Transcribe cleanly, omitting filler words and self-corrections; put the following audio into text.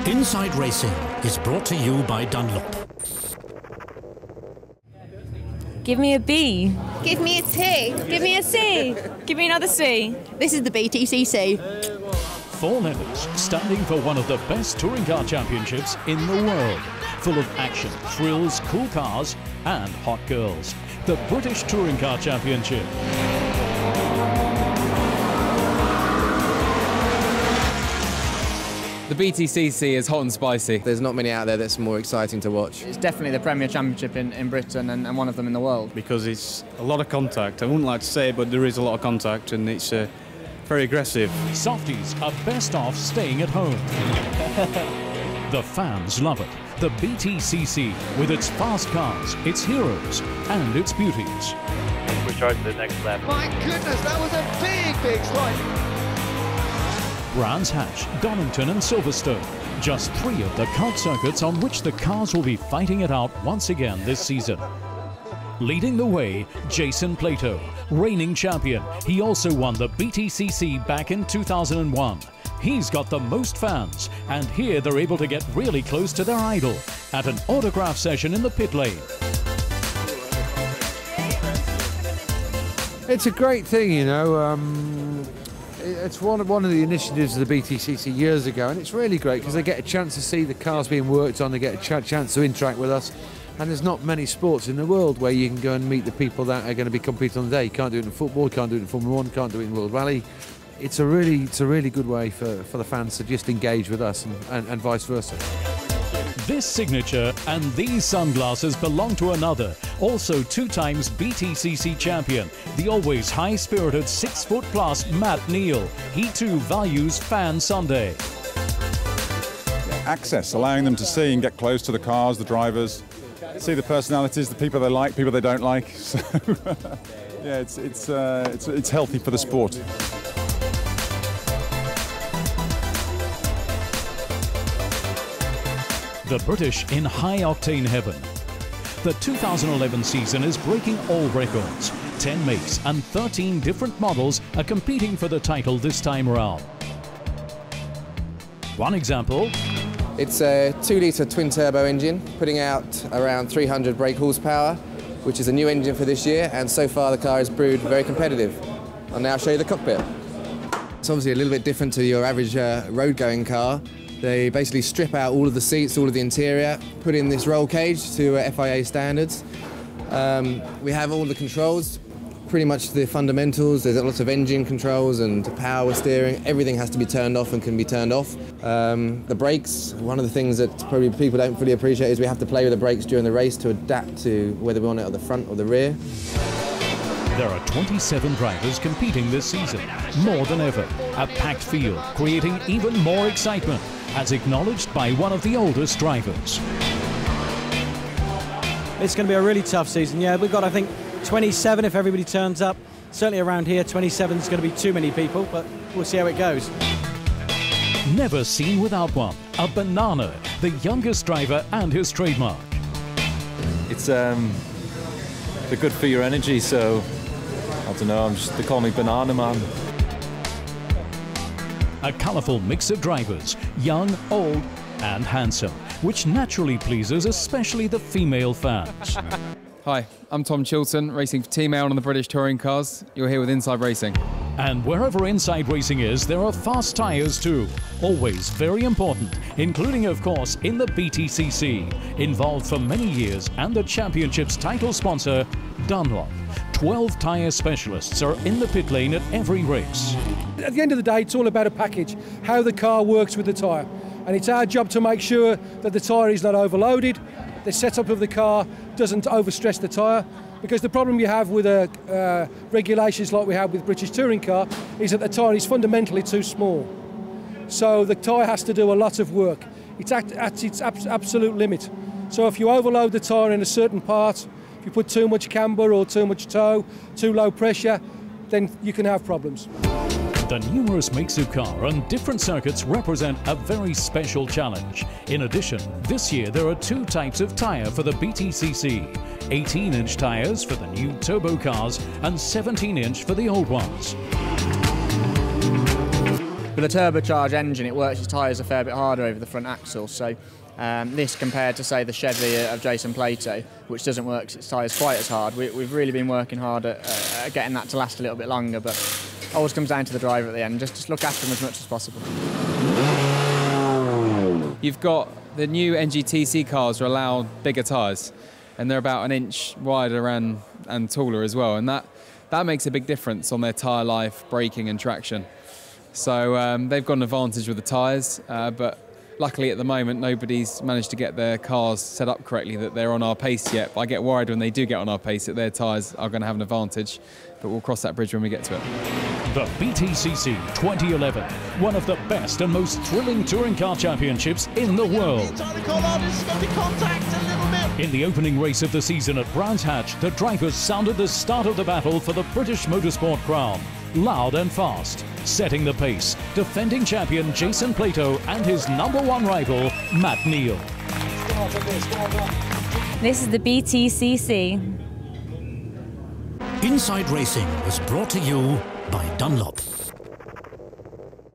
Inside Racing is brought to you by Dunlop. Give me a B. Give me a T. Give me a C. Give me another C. This is the BTCC. 4 letters standing for one of the best touring car championships in the world. Full of action, thrills, cool cars and hot girls. The British Touring Car Championship. The BTCC is hot and spicy. There's not many out there that's more exciting to watch. It's definitely the premier championship in Britain and one of them in the world. Because it's a lot of contact. I wouldn't like to say it, but there is a lot of contact and it's very aggressive. Softies are best off staying at home. The fans love it. The BTCC, with its fast cars, its heroes and its beauties. We're charging the next lap. My goodness, that was a big slide. Brands Hatch, Donington and Silverstone. Just 3 of the cult circuits on which the cars will be fighting it out once again this season. Leading the way, Jason Plato, reigning champion. He also won the BTCC back in 2001. He's got the most fans, and here they're able to get really close to their idol at an autograph session in the pit lane. It's a great thing, you know. It's one of the initiatives of the BTCC years ago, and it's really great because they get a chance to see the cars being worked on, they get a chance to interact with us, and there's not many sports in the world where you can go and meet the people that are going to be competing on the day. You can't do it in football, can't do it in Formula 1, can't do it in World Rally. It's a really good way for the fans to just engage with us and vice versa. This signature and these sunglasses belong to another, also 2 times BTCC champion, the always high-spirited 6-foot-plus Matt Neal. He too values Fan Sunday. Access, allowing them to see and get close to the cars, the drivers, see the personalities, the people they like, people they don't like. So, yeah, it's healthy for the sport. The British in high-octane heaven. The 2011 season is breaking all records. 10 makes and 13 different models are competing for the title this time around. One example. It's a 2-litre twin-turbo engine, putting out around 300 brake horsepower, which is a new engine for this year, and so far the car is proved very competitive. I'll now show you the cockpit. It's obviously a little bit different to your average road-going car. They basically strip out all of the seats, all of the interior, put in this roll cage to FIA standards. We have all the controls, pretty much the fundamentals. There's lots of engine controls and power steering. Everything has to be turned off and can be turned off. The brakes, one of the things that probably people don't fully appreciate is we have to play with the brakes during the race to adapt to whether we want it at the front or the rear. There are 27 drivers competing this season, more than ever. A packed field, creating even more excitement, as acknowledged by one of the oldest drivers. It's going to be a really tough season. Yeah, we've got, I think, 27 if everybody turns up. Certainly around here, 27 is going to be too many people, but we'll see how it goes. Never seen without one. A banana, the youngest driver and his trademark. It's they're good for your energy, so I don't know, they call me Banana Man. A colourful mix of drivers, young, old and handsome, which naturally pleases especially the female fans. Hi, I'm Tom Chilton, racing for Team Aon on the British Touring Cars. You're here with Inside Racing. And wherever Inside Racing is, there are fast tyres too. Always very important, including of course in the BTCC, involved for many years and the championship's title sponsor, Dunlop. 12 tyre specialists are in the pit lane at every race. At the end of the day, it's all about a package, how the car works with the tyre. And it's our job to make sure that the tyre is not overloaded, the setup of the car doesn't overstress the tyre, because the problem you have with regulations like we have with British Touring Car is that the tyre is fundamentally too small. So the tyre has to do a lot of work. It's at its absolute limit. So if you overload the tyre in a certain part, if you put too much camber or too much toe, too low pressure, then you can have problems. The numerous makes of car on different circuits represent a very special challenge. In addition, this year there are 2 types of tyre for the BTCC. 18-inch tyres for the new turbo cars and 17-inch for the old ones. With a turbocharged engine, it works its tyres a fair bit harder over the front axle. So this compared to, say, the Chevy of Jason Plato, which doesn't work its tyres quite as hard. We've really been working hard at getting that to last a little bit longer, but it always comes down to the driver at the end. Just look after them as much as possible. You've got the new NGTC cars are allowed bigger tyres, and they're about 1 inch wider and taller as well, and that makes a big difference on their tyre life, braking and traction. So they've got an advantage with the tyres, but luckily at the moment nobody's managed to get their cars set up correctly that they're on our pace yet. But I get worried when they do get on our pace that their tyres are going to have an advantage, but we'll cross that bridge when we get to it. The BTCC 2011, one of the best and most thrilling touring car championships in the world. In the opening race of the season at Brands Hatch, the drivers sounded the start of the battle for the British motorsport crown. Loud and fast, setting the pace, defending champion Jason Plato and his #1 rival, Neal. This is the BTCC. Inside Racing was brought to you by Dunlop.